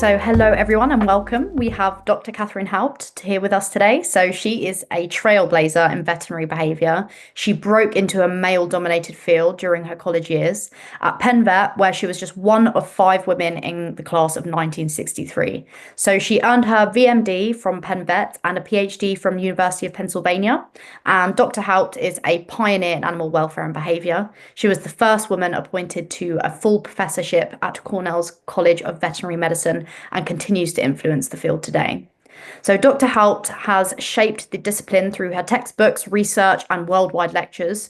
So hello everyone and welcome. We have Dr. Katherine Houpt here with us today. So she is a trailblazer in veterinary behaviour. She broke into a male-dominated field during her college years at Penn Vet, where she was just one of 5 women in the class of 1963. So she earned her VMD from Penn Vet and a PhD from the University of Pennsylvania. And Dr. Houpt is a pioneer in animal welfare and behaviour. She was the first woman appointed to a full professorship at Cornell's College of Veterinary Medicine and continues to influence the field today. So Dr. Houpt has shaped the discipline through her textbooks, research, and worldwide lectures.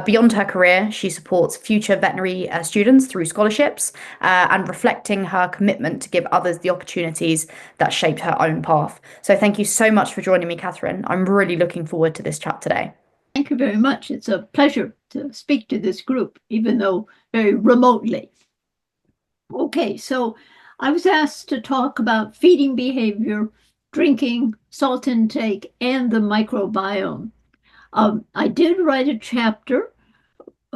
Beyond her career, she supports future veterinary students through scholarships and reflecting her commitment to give others the opportunities that shaped her own path. So thank you so much for joining me, Katherine. I'm really looking forward to this chat today. Thank you very much. It's a pleasure to speak to this group, even though very remotely. Okay, so I was asked to talk about feeding behavior, drinking, salt intake, and the microbiome. I did write a chapter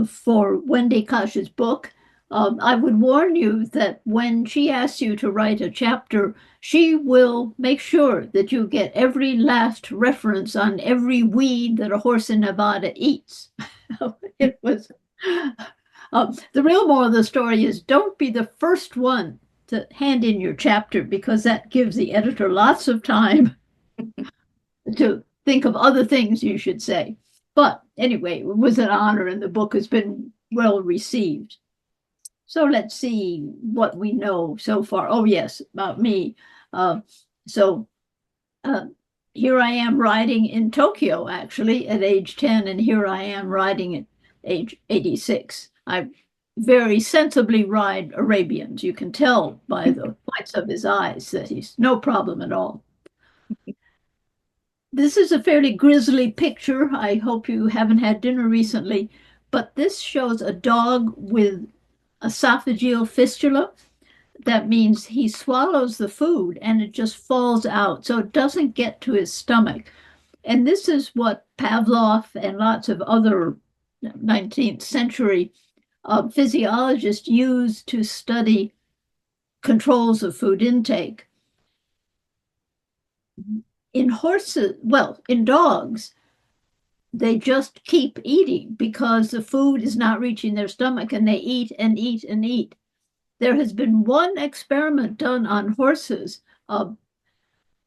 for Wendy Kosh's book. I would warn you that when she asks you to write a chapter, she will make sure that you get every last reference on every weed that a horse in Nevada eats. It was the real moral of the story is don't be the first one to hand in your chapter, because that gives the editor lots of time to think of other things you should say. But anyway, it was an honor, and the book has been well received. So let's see what we know so far. Oh, yes, about me. Here I am riding in Tokyo, actually, at age 10, and here I am riding at age 86. I very sensibly ride Arabians. You can tell by the whites of his eyes that he's no problem at all. This is a fairly grisly picture. I hope you haven't had dinner recently, but this shows a dog with esophageal fistula. That means he swallows the food and it just falls out, so it doesn't get to his stomach. And this is what Pavlov and lots of other 19th century physiologists used to study controls of food intake. In horses, well, in dogs, they just keep eating because the food is not reaching their stomach, and they eat and eat and eat. There has been one experiment done on horses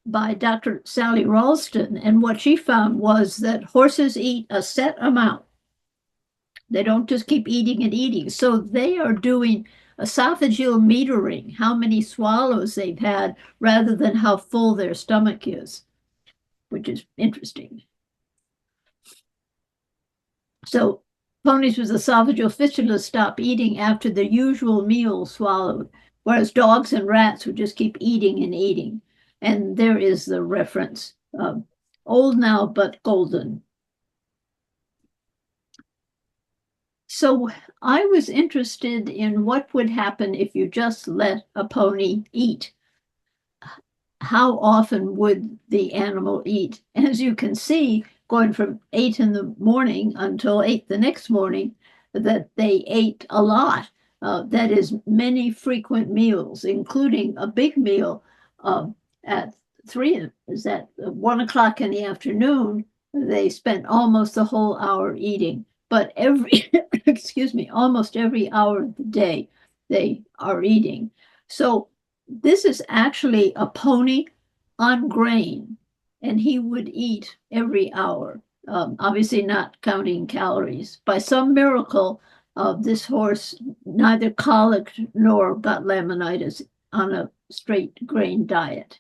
by Dr. Sally Ralston, and what she found was that horses eat a set amount. They don't just keep eating and eating. So they are doing esophageal metering, how many swallows they've had, rather than how full their stomach is, which is interesting. So ponies with esophageal fistula stop eating after the usual meal swallowed, whereas dogs and rats would just keep eating and eating. And there is the reference, old now, but golden. So I was interested in what would happen if you just let a pony eat. How often would the animal eat? As you can see, going from 8 in the morning until 8 the next morning, that they ate a lot. That is many frequent meals, including a big meal at 1 o'clock in the afternoon. They spent almost the whole hour eating. But almost every hour of the day they are eating. So this is actually a pony on grain, and he would eat every hour, obviously not counting calories. By some miracle, this horse neither colicked nor got laminitis on a straight grain diet.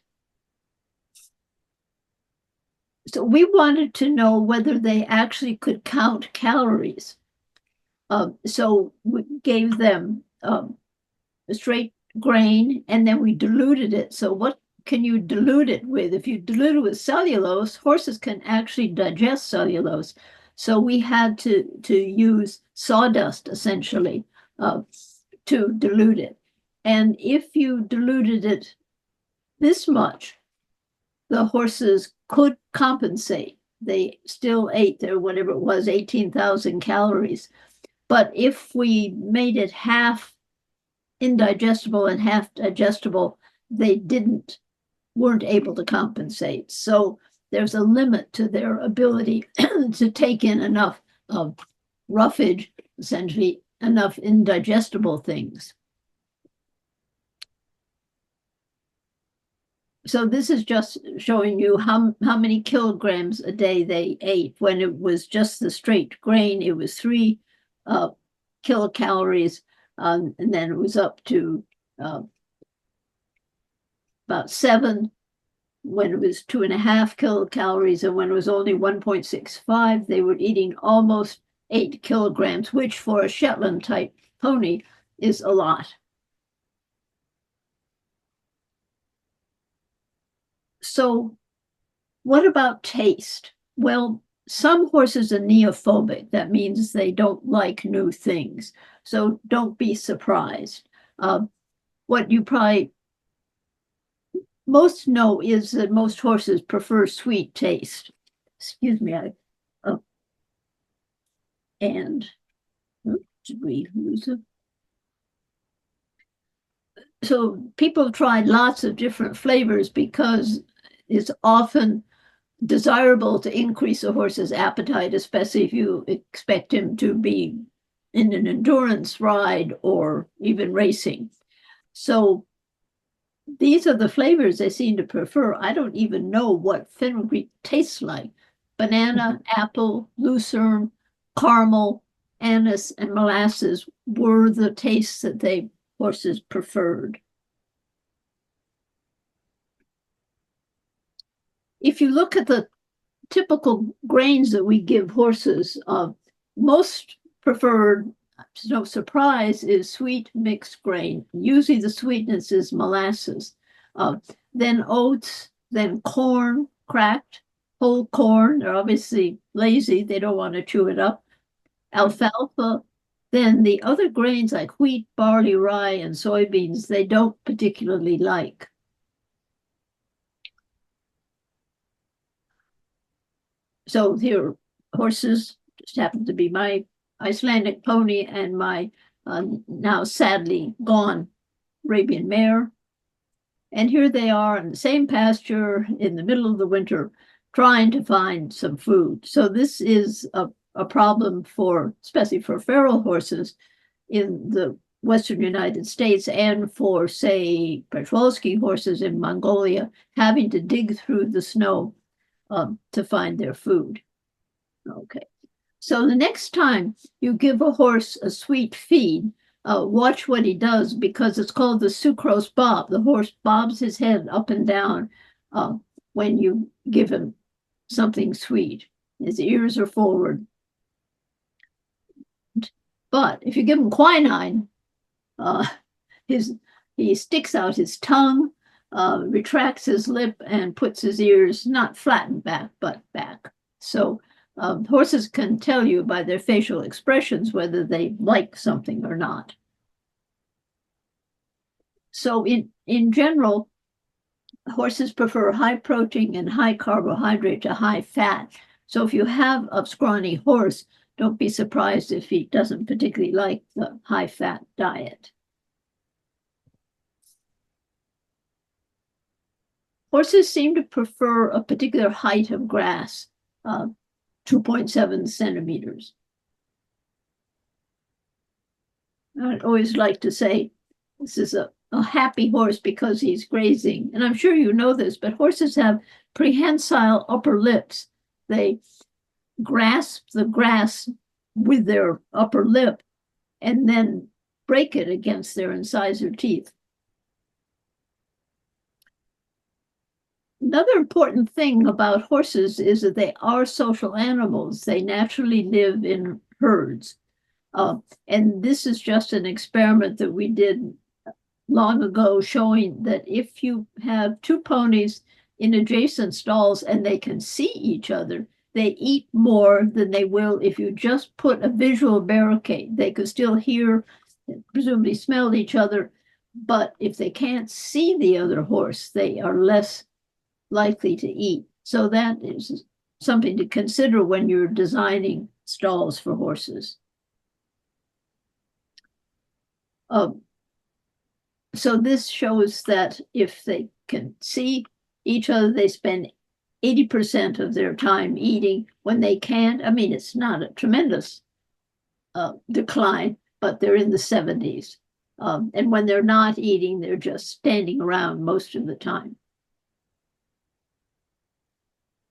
So we wanted to know whether they actually could count calories. So we gave them straight grain, and then we diluted it. So what can you dilute it with? If you dilute it with cellulose, horses can actually digest cellulose. So we had to use sawdust, essentially, to dilute it. And if you diluted it this much, the horses could compensate. They still ate their, whatever it was, 18,000 calories. But if we made it half indigestible and half digestible, they weren't able to compensate. So there's a limit to their ability to take in enough roughage, essentially enough indigestible things. So this is just showing you how many kilograms a day they ate. When it was just the straight grain, it was 3 kilocalories, and then it was up to about 7 when it was 2.5 kilocalories, and when it was only 1.65, they were eating almost 8 kilograms, which for a Shetland type pony is a lot. So what about taste? Well, some horses are neophobic. That means they don't like new things. So don't be surprised. What you probably most know is that most horses prefer sweet taste. Excuse me, did we lose it? So people have tried lots of different flavors because it's often desirable to increase a horse's appetite, especially if you expect him to be in an endurance ride or even racing. So these are the flavors they seem to prefer. I don't even know what fenugreek tastes like. Banana, apple, lucerne, caramel, anise, and molasses were the tastes that horses preferred. If you look at the typical grains that we give horses, most preferred, no surprise, is sweet mixed grain. Usually the sweetness is molasses. Then oats, then corn, cracked, whole corn. They're obviously lazy. They don't want to chew it up. Alfalfa. Then the other grains like wheat, barley, rye, and soybeans, they don't particularly like. So here, horses just happen to be my Icelandic pony and my now sadly gone Arabian mare. And here they are in the same pasture in the middle of the winter, trying to find some food. So this is a problem especially for feral horses in the Western United States, and for, say, Przevalsky horses in Mongolia, having to dig through the snow to find their food. Okay. So the next time you give a horse a sweet feed, watch what he does, because it's called the sucrose bob. The horse bobs his head up and down when you give him something sweet. His ears are forward. But if you give him quinine, he sticks out his tongue, retracts his lip, and puts his ears not flattened back, but back. So horses can tell you by their facial expressions whether they like something or not. So in general, horses prefer high protein and high carbohydrate to high fat. So if you have a scrawny horse, don't be surprised if he doesn't particularly like the high fat diet. Horses seem to prefer a particular height of grass, 2.7 centimeters. I'd always like to say this is a happy horse because he's grazing. And I'm sure you know this, but horses have prehensile upper lips. They grasp the grass with their upper lip and then break it against their incisor teeth. Another important thing about horses is that they are social animals. They naturally live in herds. And this is just an experiment that we did long ago, showing that if you have two ponies in adjacent stalls and they can see each other, they eat more than they will if you just put a visual barricade. They could still hear, presumably smell each other, but if they can't see the other horse, they are less likely to eat. So that is something to consider when you're designing stalls for horses. So this shows that if they can see each other, they spend 80% of their time eating. When they can't, I mean, it's not a tremendous decline, but they're in the 70s. And when they're not eating, they're just standing around most of the time.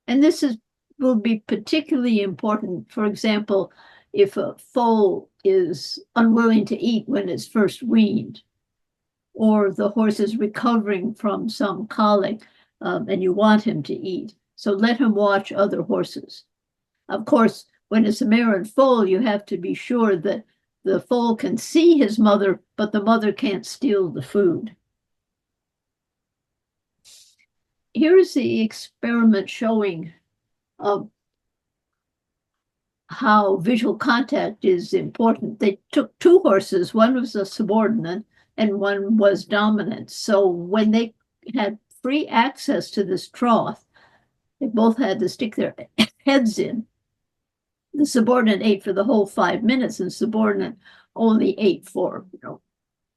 And this will be particularly important, for example, if a foal is unwilling to eat when it's first weaned, or the horse is recovering from some colic, and you want him to eat. So let him watch other horses. Of course, when it's a mare and foal, you have to be sure that the foal can see his mother, but the mother can't steal the food. Here's the experiment showing how visual contact is important. They took two horses, one was a subordinate and one was dominant. So when they had free access to this trough, they both had to stick their heads in. The subordinate ate for the whole 5 minutes, and subordinate only ate for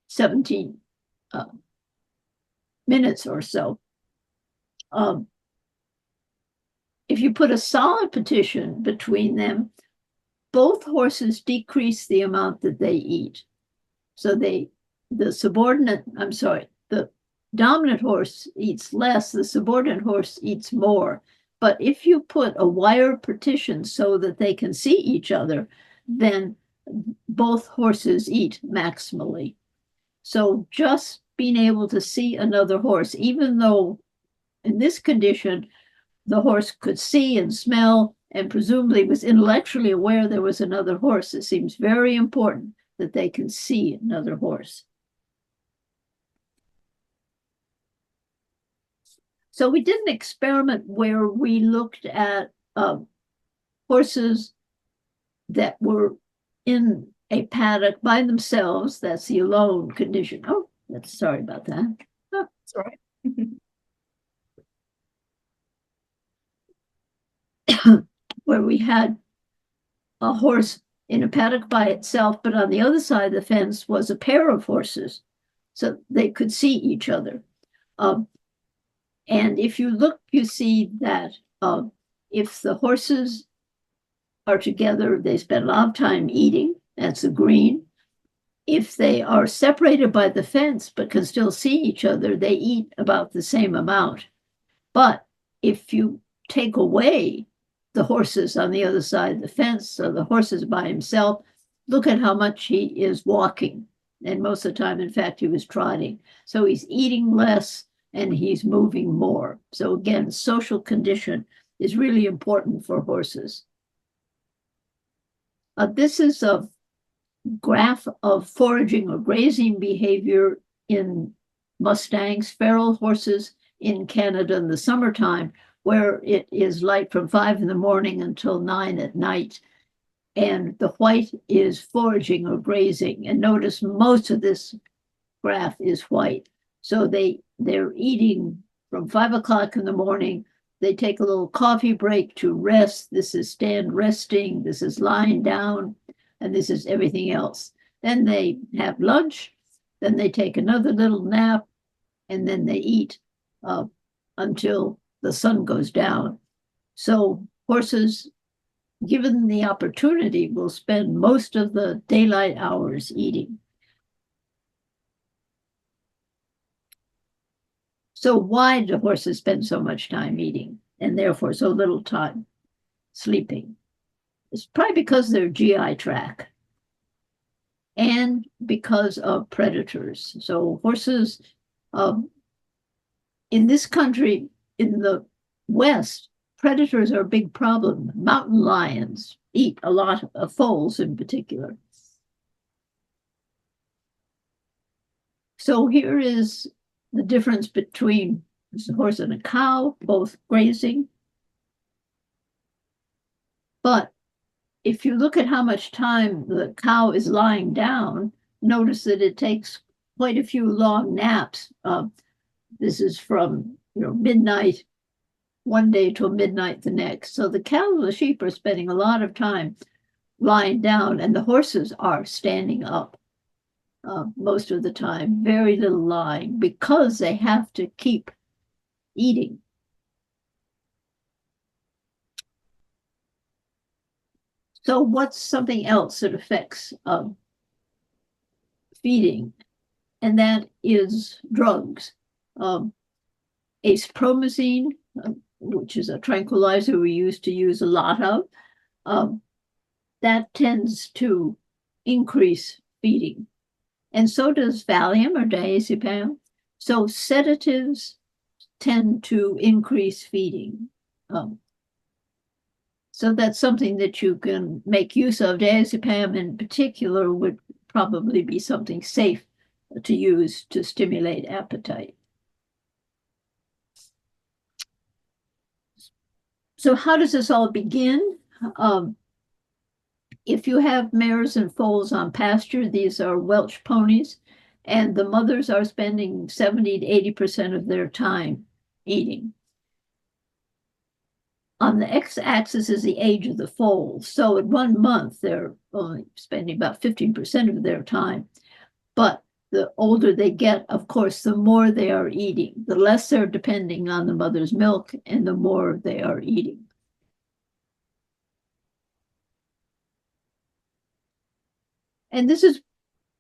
17 minutes or so. If you put a solid partition between them, both horses decrease the amount that they eat. So the dominant horse eats less, the subordinate horse eats more. But if you put a wire partition so that they can see each other, then both horses eat maximally. So just being able to see another horse, even though in this condition, the horse could see and smell and presumably was intellectually aware there was another horse, it seems very important that they can see another horse. So we did an experiment where we looked at horses that were in a paddock by themselves. That's the alone condition. Oh, sorry about that. Oh, That's all right. Where we had a horse in a paddock by itself, but on the other side of the fence was a pair of horses, so they could see each other. And if you look, you see that if the horses are together, they spend a lot of time eating. That's the green. If they are separated by the fence but can still see each other, they eat about the same amount. But if you take away the horses on the other side of the fence, so the horse is by himself, look at how much he is walking. And most of the time, in fact, he was trotting. So he's eating less and he's moving more. So again, social condition is really important for horses. This is a graph of foraging or grazing behavior in Mustangs, feral horses in Canada in the summertime, where it is light from 5 in the morning until 9 at night. And the white is foraging or grazing. And notice most of this graph is white. So they're eating from 5 o'clock in the morning. They take a little coffee break to rest. This is stand resting. This is lying down. And this is everything else. Then they have lunch. Then they take another little nap. And then they eat until the sun goes down. So horses, given the opportunity, will spend most of the daylight hours eating. So why do horses spend so much time eating and therefore so little time sleeping? It's probably because they're GI tract and because of predators. So horses in this country, in the West, predators are a big problem. Mountain lions eat a lot of foals in particular. So here is the difference between a horse and a cow, both grazing. But if you look at how much time the cow is lying down, notice that it takes quite a few long naps. This is from midnight one day till midnight the next. So the cattle and the sheep are spending a lot of time lying down, and the horses are standing up. most of the time, very little lying, because they have to keep eating. So what's something else that affects feeding? And that is drugs. Acepromazine, which is a tranquilizer we used to use a lot of, that tends to increase feeding. And so does Valium or diazepam. So sedatives tend to increase feeding. So that's something that you can make use of. Diazepam in particular would probably be something safe to use to stimulate appetite. So how does this all begin? If you have mares and foals on pasture, these are Welsh ponies, and the mothers are spending 70 to 80% of their time eating. On the x-axis is the age of the foals. So in 1 month, they're only spending about 15% of their time. But the older they get, of course, the more they are eating. The less they're depending on the mother's milk, and the more they are eating. And this is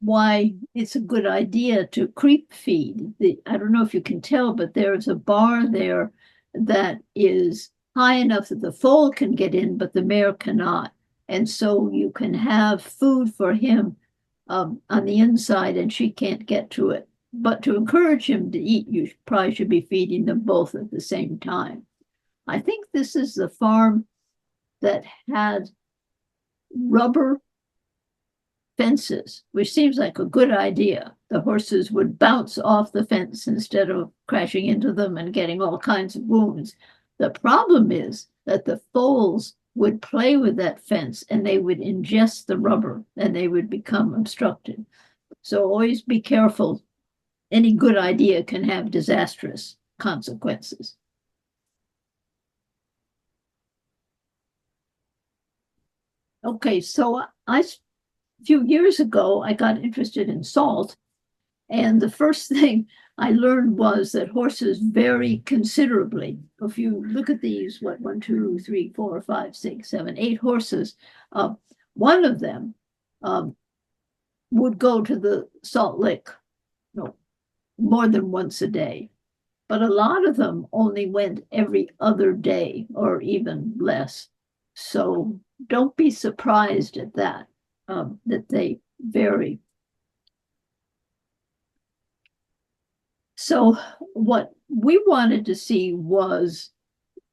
why it's a good idea to creep feed. I don't know if you can tell, but there's a bar there that is high enough that the foal can get in, but the mare cannot. And so you can have food for him on the inside, and she can't get to it. But to encourage him to eat, you probably should be feeding them both at the same time. I think this is the farm that had rubber fences, which seems like a good idea. The horses would bounce off the fence instead of crashing into them and getting all kinds of wounds. The problem is that the foals would play with that fence and they would ingest the rubber and they would become obstructed. So always be careful. Any good idea can have disastrous consequences. Okay, so a few years ago, I got interested in salt. And the first thing I learned was that horses vary considerably. If you look at these, what, 1, 2, 3, 4, 5, 6, 7, 8 horses, one of them would go to the salt lick more than once a day. But a lot of them only went every other day or even less. So don't be surprised at that, that they vary. So what we wanted to see was,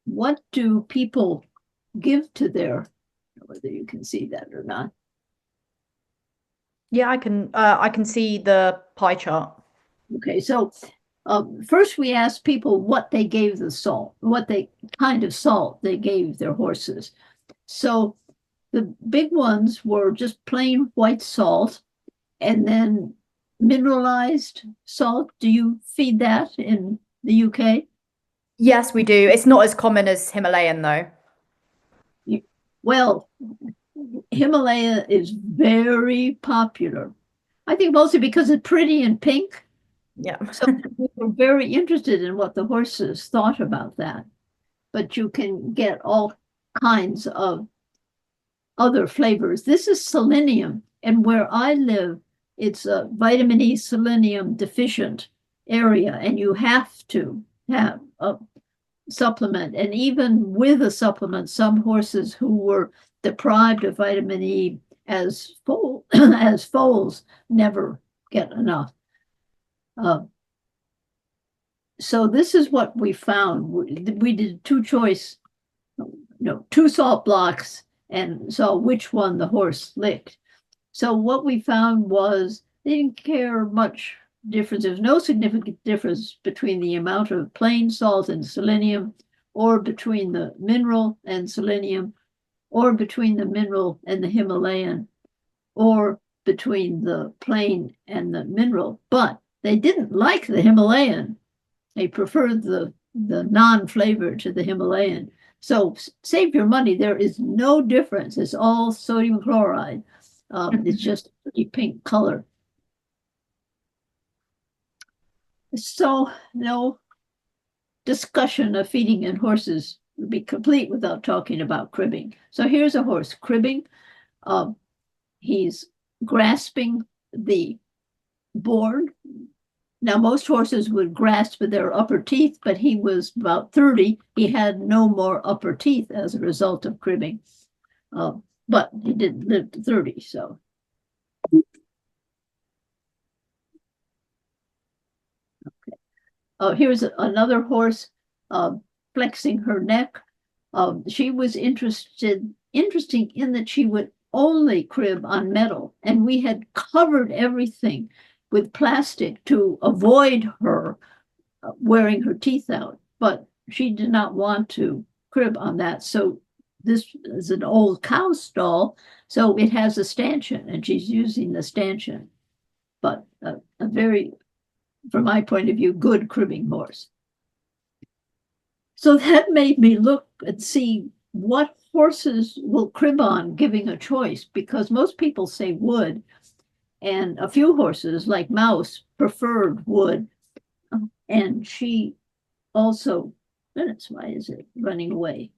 what do people give to their, whether you can see that or not. Yeah, I can see the pie chart. Okay, so first we asked people what they gave the salt, what kind of salt they gave their horses. So the big ones were just plain white salt, and then mineralized salt. Do you feed that in the UK? Yes, we do. It's not as common as Himalayan though. Well, Himalaya is very popular. I think mostly because it's pretty and pink. Yeah. So we were very interested in what the horses thought about that. But you can get all kinds of other flavors. This is selenium, and where I live, it's a vitamin E selenium deficient area, and you have to have a supplement. And even with a supplement, some horses who were deprived of vitamin E as foals never get enough. So this is what we found. We did two salt blocks, and saw which one the horse licked. So what we found was they didn't care much difference. There's no significant difference between the amount of plain salt and selenium, or between the mineral and selenium, or between the mineral and the Himalayan, or between the plain and the mineral. But they didn't like the Himalayan. They preferred the non-flavor to the Himalayan. So save your money. There is no difference. It's all sodium chloride. It's just a pretty pink color. So no discussion of feeding in horses would be complete without talking about cribbing. So here's a horse cribbing. He's grasping the board. Now, most horses would grasp with their upper teeth, but he was about 30. He had no more upper teeth as a result of cribbing. But he didn't live to 30, so. Okay. Here's another horse flexing her neck. She was interesting in that she would only crib on metal, and we had covered everything with plastic to avoid her wearing her teeth out, but she did not want to crib on that. So this is an old cow stall, so it has a stanchion, and she's using the stanchion, but a very, from my point of view, good cribbing horse. So that made me look and see what horses will crib on, giving a choice, because most people say wood, and a few horses, like Mouse, preferred wood. And she also, goodness, why is it running away?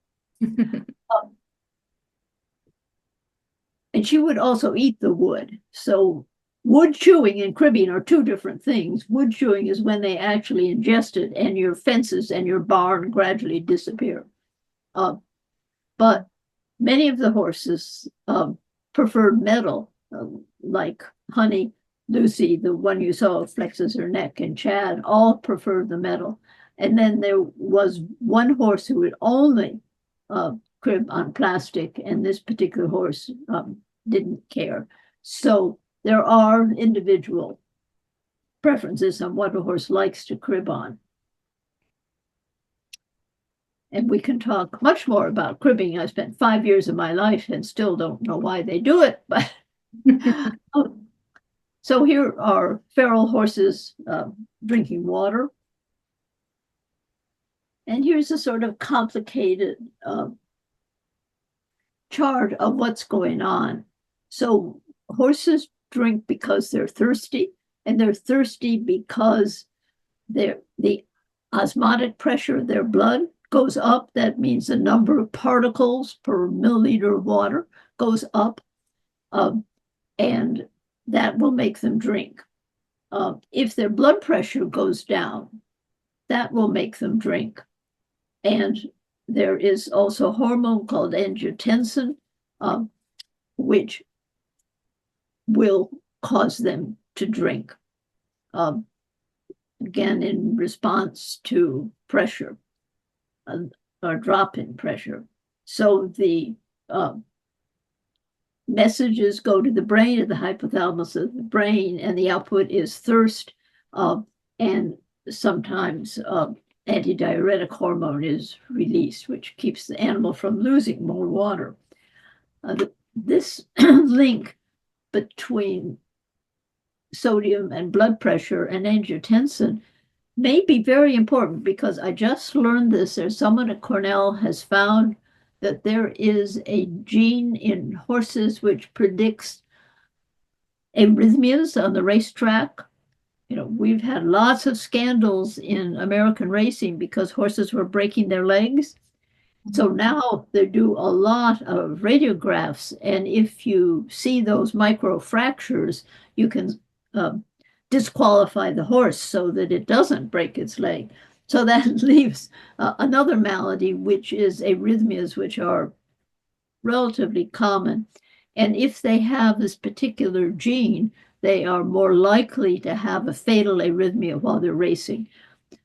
And she would also eat the wood. So wood chewing and cribbing are two different things. Wood chewing is when they actually ingest it and your fences and your barn gradually disappear. But many of the horses preferred metal, like Honey, Lucy, the one you saw flexes her neck, and Chad, all preferred the metal. And then there was one horse who would only crib on plastic, and this particular horse didn't care. So there are individual preferences on what a horse likes to crib on. And we can talk much more about cribbing. I spent 5 years of my life and still don't know why they do it, but so here are feral horses drinking water. And here's a sort of complicated chart of what's going on. So horses drink because they're thirsty, and they're thirsty because the osmotic pressure of their blood goes up. That means the number of particles per milliliter of water goes up, and that will make them drink. If their blood pressure goes down, that will make them drink. And there is also a hormone called angiotensin, which will cause them to drink, again, in response to pressure, or drop in pressure. So the messages go to the brain, at the hypothalamus of the brain, and the output is thirst, and sometimes antidiuretic hormone is released, which keeps the animal from losing more water. This link between sodium and blood pressure and angiotensin may be very important, because I just learned this. There's someone at Cornell has found that there is a gene in horses which predicts arrhythmias on the racetrack. You know, we've had lots of scandals in American racing because horses were breaking their legs. So now they do a lot of radiographs, and if you see those microfractures, you can disqualify the horse so that it doesn't break its leg. So that leaves another malady, which is arrhythmias, which are relatively common. And if they have this particular gene, they are more likely to have a fatal arrhythmia while they're racing.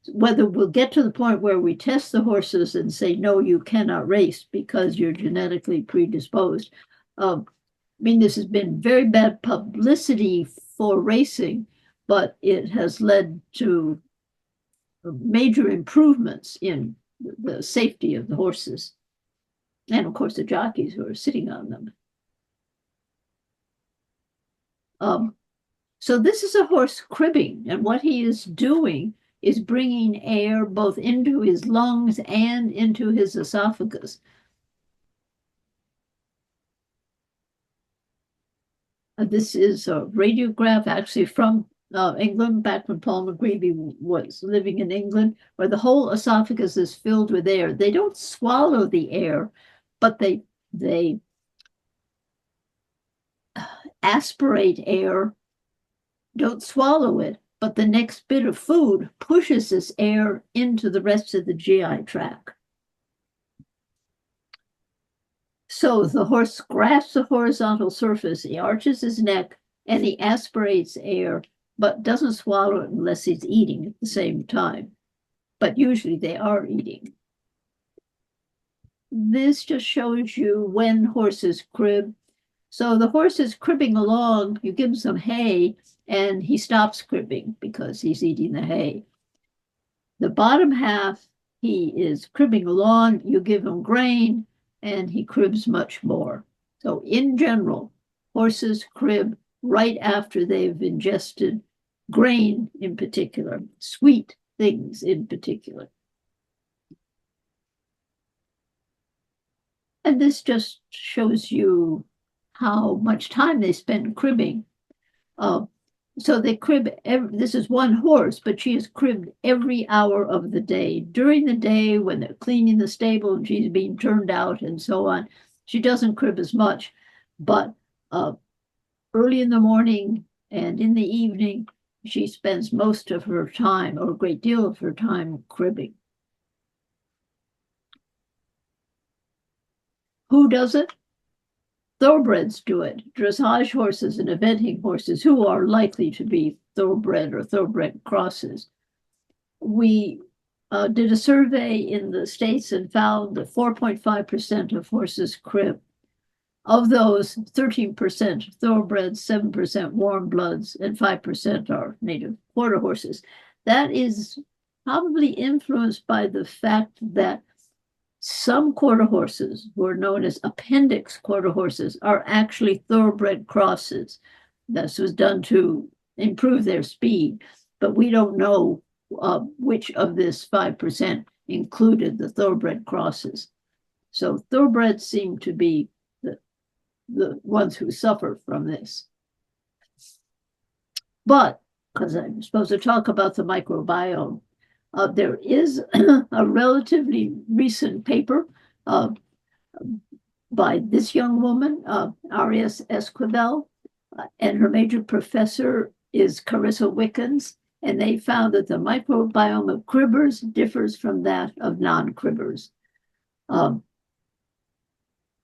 Whether we'll get to the point where we test the horses and say, no, you cannot race because you're genetically predisposed. I mean, this has been very bad publicity for racing, but it has led to major improvements in the safety of the horses, and of course the jockeys who are sitting on them. So this is a horse cribbing, and what he is doing is bringing air both into his lungs and into his esophagus. This is a radiograph actually from England, back when Paul McGreevy was living in England, where the whole esophagus is filled with air. They don't swallow the air, but they aspirate air, don't swallow it, but the next bit of food pushes this air into the rest of the GI tract. So the horse grasps the horizontal surface, he arches his neck, and he aspirates air, but doesn't swallow it unless he's eating at the same time. But usually they are eating. This just shows you when horses crib. So the horse is cribbing along, you give him some hay, and he stops cribbing because he's eating the hay. The bottom half, he is cribbing along, you give him grain, and he cribs much more. So in general, horses crib right after they've ingested grain in particular, sweet things in particular. And this just shows you how much time they spend cribbing. So they crib, this is one horse, but she is cribbed every hour of the day. During the day, when they're cleaning the stable and she's being turned out and so on, she doesn't crib as much. But early in the morning and in the evening, she spends most of her time, or a great deal of her time, cribbing. Who does it? Thoroughbreds do it. Dressage horses and eventing horses who are likely to be thoroughbred or thoroughbred crosses. We did a survey in the States and found that 4.5% of horses crib. Of those, 13% thoroughbreds, 7% warm bloods, and 5% are native quarter horses. That is probably influenced by the fact that some quarter horses, who are known as appendix quarter horses, are actually thoroughbred crosses. This was done to improve their speed, but we don't know which of this 5% included the thoroughbred crosses. So thoroughbreds seem to be the ones who suffer from this. But, because I'm supposed to talk about the microbiome, there is a relatively recent paper by this young woman, Arias Esquivel, and her major professor is Carissa Wickens, and they found that the microbiome of cribbers differs from that of non-cribbers.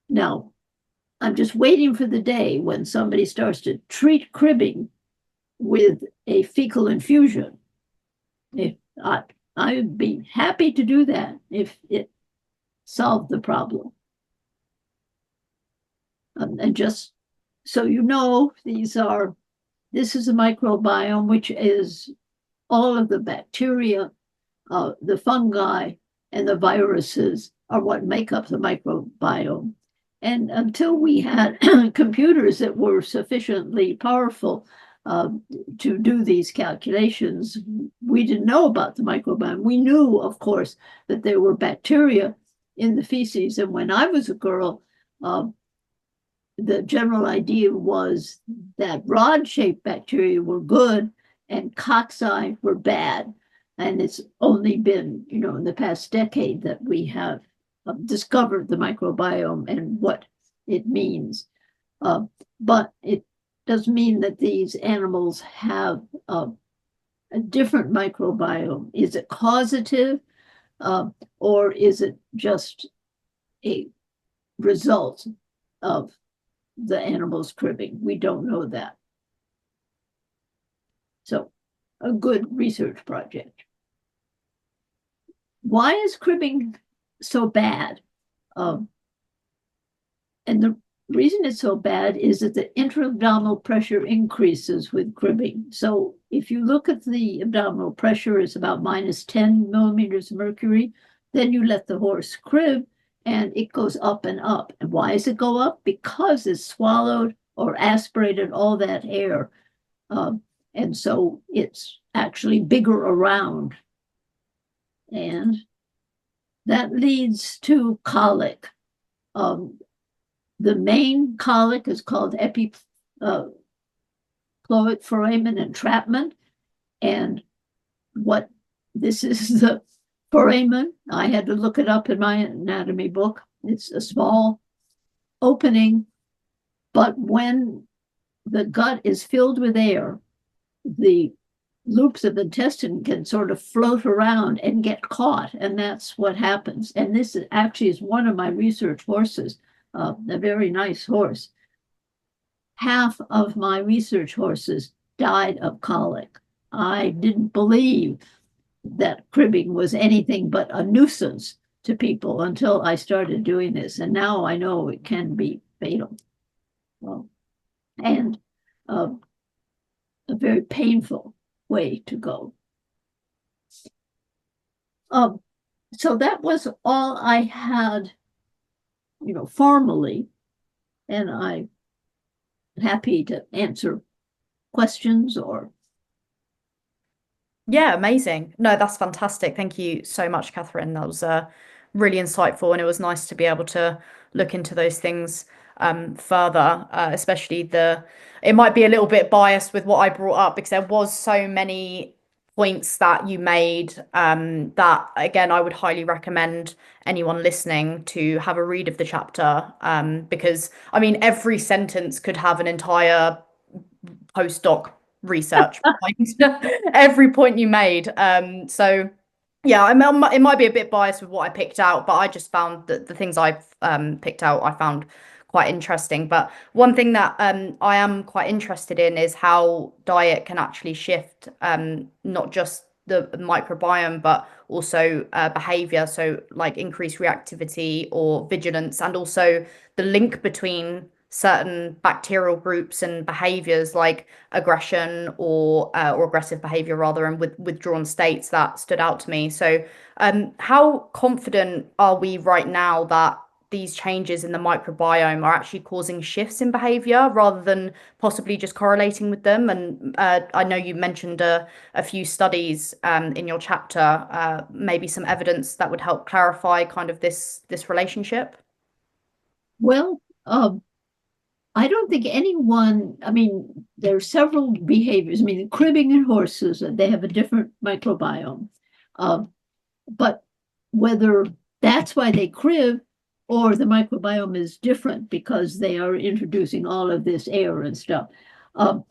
Now, I'm just waiting for the day when somebody starts to treat cribbing with a fecal infusion. If I'd be happy to do that if it solved the problem. And just so you know, this is a microbiome, which is all of the bacteria, the fungi, and the viruses are what make up the microbiome. And until we had computers that were sufficiently powerful to do these calculations, we didn't know about the microbiome. We knew, of course, that there were bacteria in the feces. And when I was a girl, the general idea was that rod-shaped bacteria were good and cocci were bad. And it's only been, in the past decade that we have discovered the microbiome and what it means. But it does mean that these animals have a different microbiome. Is it causative or is it just a result of the animal's cribbing? We don't know that. So, a good research project. Why is cribbing so bad? And the reason it's so bad is that the intra-abdominal pressure increases with cribbing. So if you look at the abdominal pressure, it's about minus 10 millimeters of mercury. Then you let the horse crib and it goes up and up. And why does it go up? Because it's swallowed or aspirated all that air. And so it's actually bigger around. And that leads to colic. The main colic is called epicloic foramen entrapment, And what this is the foramen. I had to look it up in my anatomy book. It's a small opening, but when the gut is filled with air, the loops of the intestine can sort of float around and get caught, and that's what happens. And this actually is one of my research horses, a very nice horse. Half of my research horses died of colic. I didn't believe that cribbing was anything but a nuisance to people until I started doing this. And now I know it can be fatal. Well, and a very painful way to go. So that was all I had, formally, and I'm happy to answer questions or. Yeah, amazing. No, that's fantastic. Thank you so much, Catherine. That was really insightful, and it was nice to be able to look into those things further, especially it might be a little bit biased with what I brought up because there was so many points that you made that, again, I would highly recommend anyone listening to have a read of the chapter because, I mean, every sentence could have an entire postdoc research behind every point you made. So yeah, it might be a bit biased with what I picked out, but I just found that the things I've picked out I found quite interesting. But one thing that I am quite interested in is how diet can actually shift not just the microbiome, but also behavior. So like increased reactivity or vigilance, and also the link between certain bacterial groups and behaviors like aggression or aggressive behavior rather, and with withdrawn states that stood out to me. So how confident are we right now that these changes in the microbiome are actually causing shifts in behavior rather than possibly just correlating with them? And I know you mentioned a few studies in your chapter, maybe some evidence that would help clarify kind of this relationship. Well, I don't think anyone, I mean, there are several behaviors. I mean, cribbing in horses, they have a different microbiome. But whether that's why they crib or the microbiome is different because they are introducing all of this air and stuff.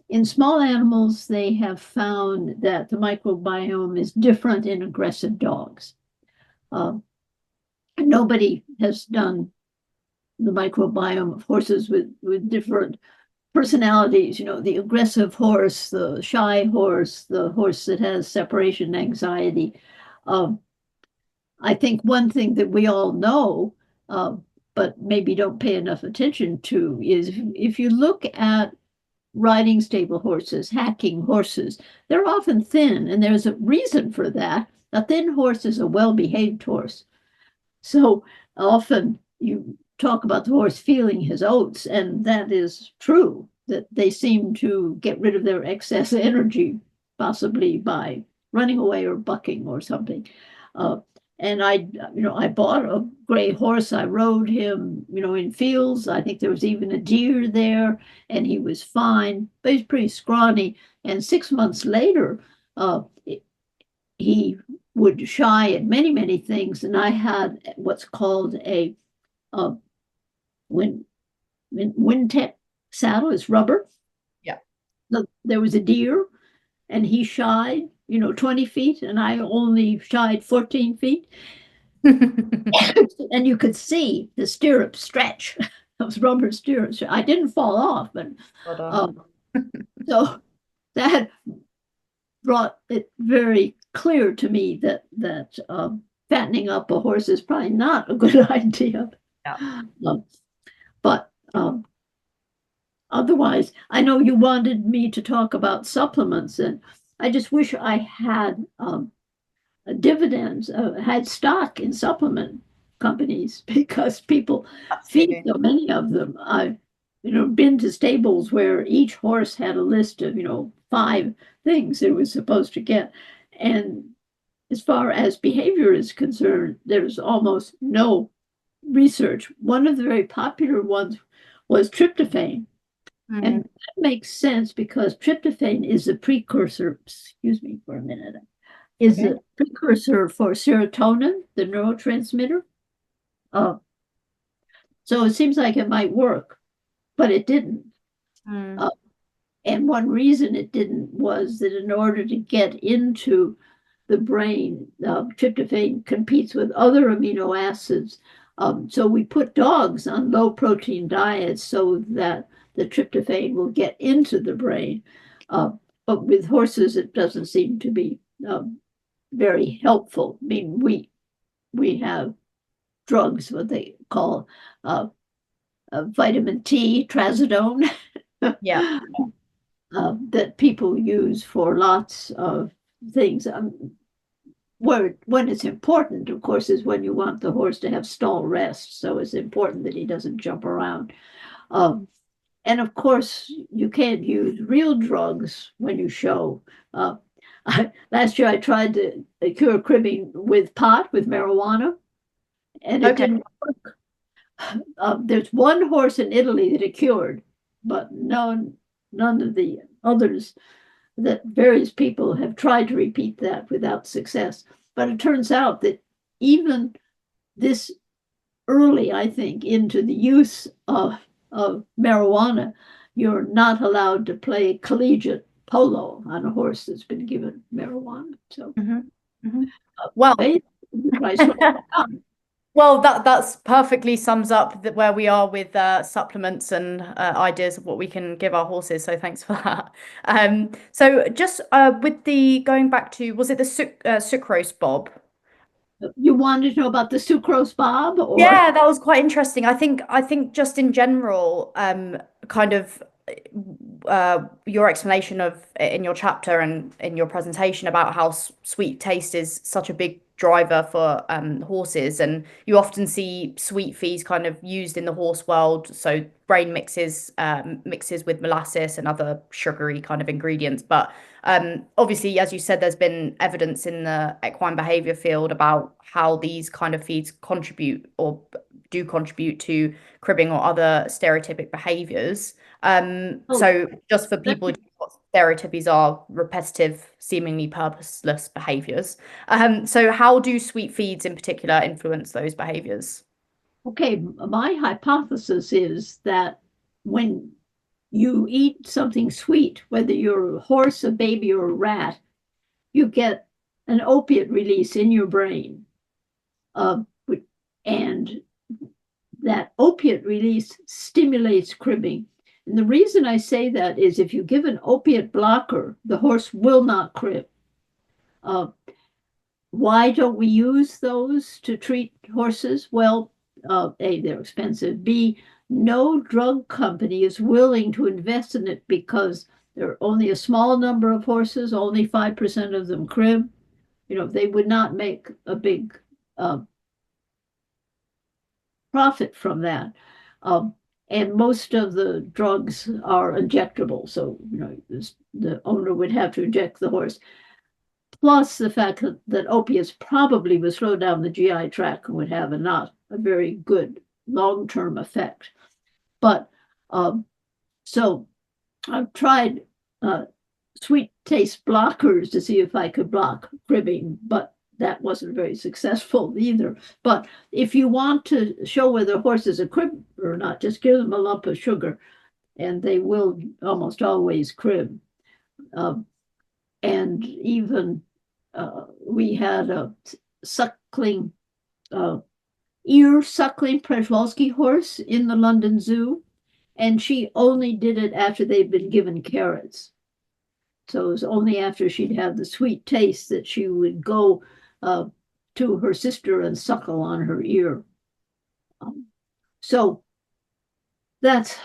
In small animals, they have found that the microbiome is different in aggressive dogs. Nobody has done the microbiome of horses with different personalities, the aggressive horse, the shy horse, the horse that has separation anxiety. I think one thing that we all know, but maybe don't pay enough attention to, is if you look at riding stable horses, hacking horses, they're often thin, and there's a reason for that. A thin horse is a well-behaved horse. So often you talk about the horse feeling his oats, and that is true, that they seem to get rid of their excess energy, possibly by running away or bucking or something. And I bought a gray horse. I rode him, in fields. I think there was even a deer there, and he was fine, but he's pretty scrawny. And 6 months later, he would shy at many, many things. And I had what's called a Wintec saddle. It's rubber. Yeah. So there was a deer, and he shied, 20 feet, and I only shied 14 feet. And you could see the stirrup stretch, those rubber stirrups. I didn't fall off, but Well done. um, so that brought it very clear to me that fattening up a horse is probably not a good idea. Yeah. But otherwise, I know you wanted me to talk about supplements, and I just wish I had dividends, had stock in supplement companies because people feed Absolutely. so many of them. I've been to stables where each horse had a list of 5 things it was supposed to get, and as far as behavior is concerned, there's almost no research. One of the very popular ones was tryptophan, And Mm. that makes sense because tryptophan is a precursor, excuse me for a minute, is Okay. a precursor for serotonin, the neurotransmitter. Uh, so it seems like it might work, but it didn't. Mm. Uh, and one reason it didn't was that in order to get into the brain, tryptophan competes with other amino acids. So we put dogs on low protein diets so that the tryptophan will get into the brain. Uh, but with horses, it doesn't seem to be very helpful. I mean, we have drugs, what they call vitamin T, trazodone, Yeah. that people use for lots of things. Where when it's important, of course, is when you want the horse to have stall rest. So it's important that he doesn't jump around. Um, and of course, you can't use real drugs when you show. Last year, I tried to cure cribbing with pot, with marijuana, and it Okay. didn't work. There's one horse in Italy that it cured, but none of the others that various people have tried to repeat that without success. But it turns out that even this early, I think, into the use of marijuana, you're not allowed to play collegiate polo on a horse that's been given marijuana. So, Hmm. Hmm. Well, basically, I slow down. well, that's perfectly sums up where we are with supplements and ideas of what we can give our horses. So thanks for that. So just with the going back to, was it the sucrose bob? You wanted to know about the sucrose bob, or Yeah, that was quite interesting. I think just in general, kind of your explanation of in your chapter and in your presentation about how sweet taste is such a big driver for horses, and you often see sweet fees kind of used in the horse world. So grain mixes with molasses and other sugary kind of ingredients. But obviously, as you said, there's been evidence in the equine behavior field about how these kind of feeds contribute or do contribute to cribbing or other stereotypic behaviors. oh, So just for that's people who don't know what stereotypies are, repetitive, seemingly purposeless behaviors. So how do sweet feeds in particular influence those behaviors? okay. My hypothesis is that when you eat something sweet, whether you're a horse, a baby, or a rat, you get an opiate release in your brain. Uh, and that opiate release stimulates cribbing. And the reason I say that is if you give an opiate blocker, the horse will not crib. Uh, why don't we use those to treat horses? Well, A, they're expensive. B, no drug company is willing to invest in it because there are only a small number of horses, only 5% of them crib. They would not make a big uh, profit from that. Um, and most of the drugs are injectable. So, the owner would have to inject the horse. Plus the fact that opiates probably would slow down the GI tract and would have not a very good long-term effect. But so I've tried sweet taste blockers to see if I could block cribbing, but that wasn't very successful either. But if you want to show whether a horse is a crib or not, just give them a lump of sugar and they will almost always crib. Um, and even we had a suckling, uh, ear suckling Przewalski horse in the London Zoo, and she only did it after they'd been given carrots. So it was only after she'd have the sweet taste that she would go to her sister and suckle on her ear. Um, so that's,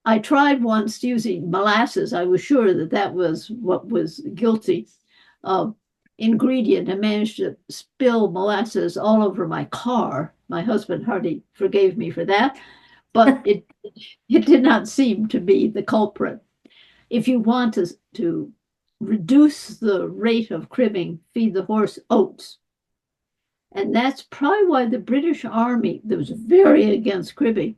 I tried once using molasses. I was sure that that was what was guilty ingredient. I managed to spill molasses all over my car. My husband hardly forgave me for that, but it did not seem to be the culprit. If you want to reduce the rate of cribbing, feed the horse oats. And that's probably why the British Army, that was very against cribbing,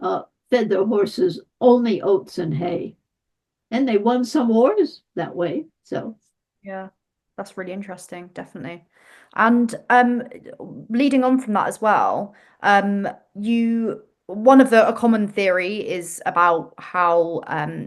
fed their horses only oats and hay. And they won some wars that way. So, Yeah, that's really interesting, definitely. And leading on from that as well, you one of the a common theory is about how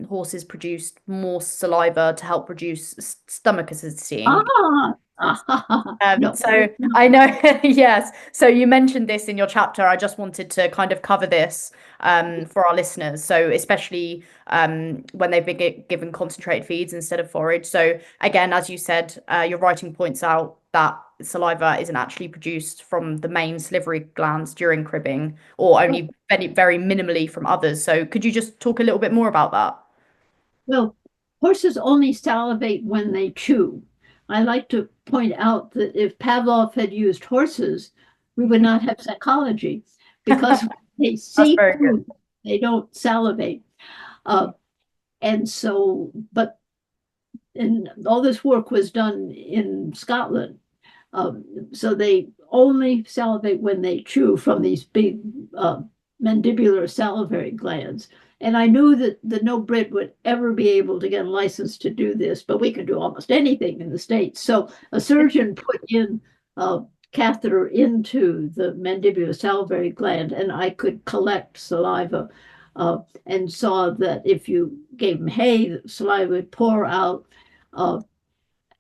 horses produce more saliva to help reduce stomach acidity. ah, no, So I know, yes. So you mentioned this in your chapter. I just wanted to kind of cover this for our listeners. So especially when they've been given concentrated feeds instead of forage. So again, as you said, your writing points out that saliva isn't actually produced from the main salivary glands during cribbing, or only very minimally from others. So could you just talk a little bit more about that? well, horses only salivate when they chew. I like to point out that if Pavlov had used horses, we would not have psychology because when they That's see very good. food, they don't salivate. Uh, and so, but and all this work was done in Scotland. So they only salivate when they chew from these big mandibular salivary glands. And I knew that the no Brit would ever be able to get a license to do this, but we could do almost anything in the States. So a surgeon put in a catheter into the mandibular salivary gland, and I could collect saliva and saw that if you gave him hay, the saliva would pour out. Uh,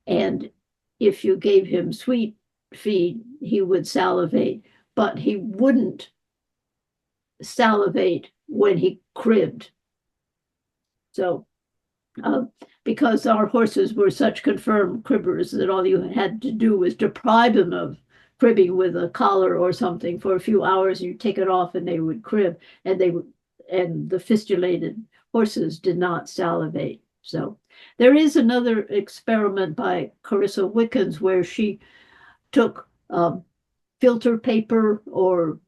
and if you gave him sweet feed, he would salivate, but he wouldn't salivate when he cribbed. So, uh, because our horses were such confirmed cribbers that all you had to do was deprive them of cribbing with a collar or something for a few hours, you take it off and they would crib, and they would, and the fistulated horses did not salivate. So there is another experiment by Carissa Wickens where she took filter paper or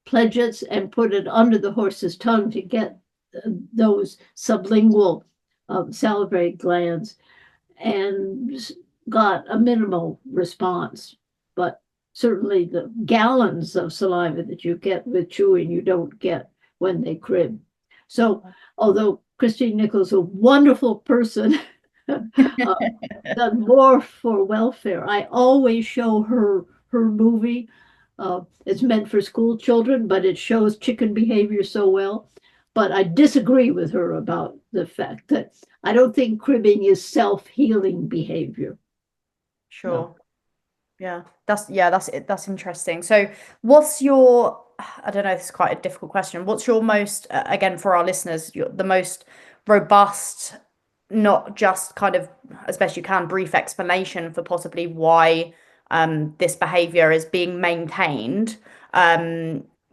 pledgets and put it under the horse's tongue to get those sublingual salivary glands and got a minimal response. But certainly the gallons of saliva that you get with chewing, you don't get when they crib. So although Christine Nichols, a wonderful person, done more for welfare. I always show her movie. It's meant for school children, but it shows chicken behavior so well. But I disagree with her about the fact that I don't think cribbing is self-healing behavior. No. Sure. That's interesting. So what's your I don't know, this is quite a difficult question. What's your most again for our listeners, the most robust, not just kind of as best you can, brief explanation for possibly why this behavior is being maintained?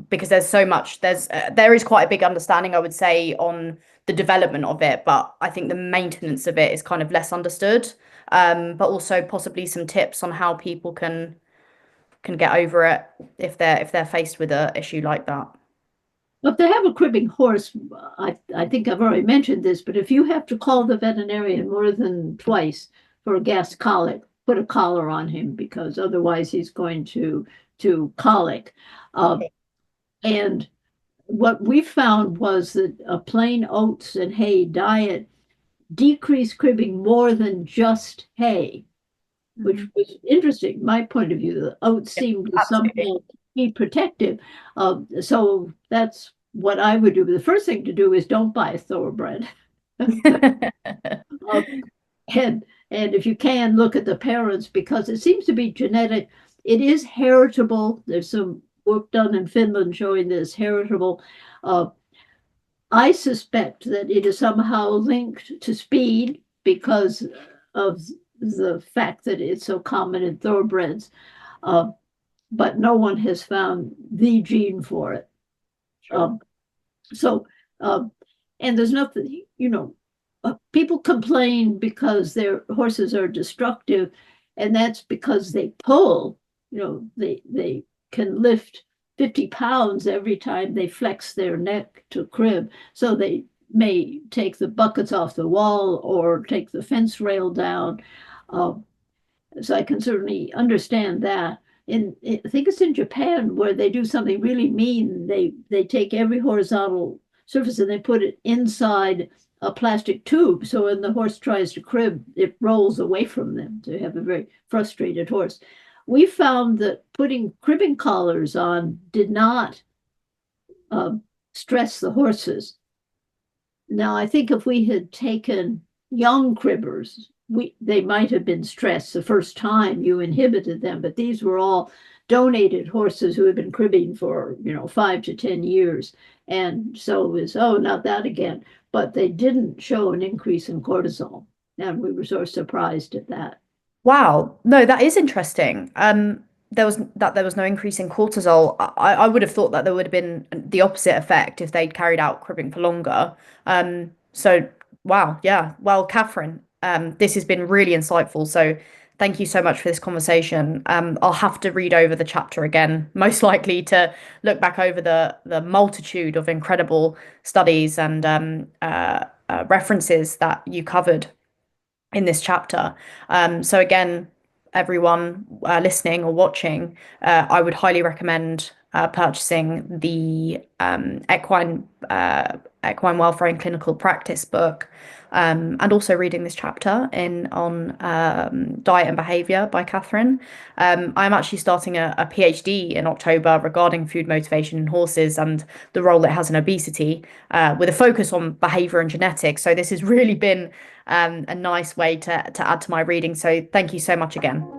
Because there's so much, there is quite a big understanding, I would say, on the development of it, but I think the maintenance of it is kind of less understood. But also possibly some tips on how people can get over it if they're faced with a issue like that. If they have a cribbing horse, I think I've already mentioned this, but if you have to call the veterinarian more than twice for a gas colic, put a collar on him because otherwise he's going to colic. And what we found was that a plain oats and hay diet decreased cribbing more than just hay, which was interesting. My point of view, the oats Yeah, seemed to absolutely. somehow be protective. So that's what I would do. But the first thing to do is don't buy a thoroughbred. uh, and and if you can look at the parents because it seems to be genetic. It is heritable. There's some work done in Finland showing this heritable. Uh, I suspect that it is somehow linked to speed because of the fact that it's so common in thoroughbreds, uh, but no one has found the gene for it. Sure. Um, so, and there's nothing, people complain because their horses are destructive, and that's because they pull, they can lift 50 pounds every time they flex their neck to crib. So they may take the buckets off the wall or take the fence rail down. Um, so I can certainly understand that. I think it's in Japan where they do something really mean. They take every horizontal surface and they put it inside a plastic tube. So when the horse tries to crib, it rolls away from them. So you have a very frustrated horse. We found that putting cribbing collars on did not uh, stress the horses. Now, I think if we had taken young cribbers, they might have been stressed the first time you inhibited them, but these were all donated horses who had been cribbing for 5 to 10 years. And so it was, oh, not that again. But they didn't show an increase in cortisol. And we were sort of surprised at that. Wow. No, that is interesting. There was no increase in cortisol. I would have thought that there would have been the opposite effect if they'd carried out cribbing for longer. So wow, yeah. Well, Catherine, this has been really insightful. So thank you so much for this conversation. I'll have to read over the chapter again, most likely to look back over the multitude of incredible studies and references that you covered in this chapter. So again, everyone listening or watching, I would highly recommend purchasing the Equine Welfare and Clinical Practice book, and also reading this chapter in on diet and behaviour by Catherine. I'm actually starting a PhD in October regarding food motivation in horses and the role it has in obesity, with a focus on behaviour and genetics. So this has really been a nice way to add to my reading. So thank you so much again.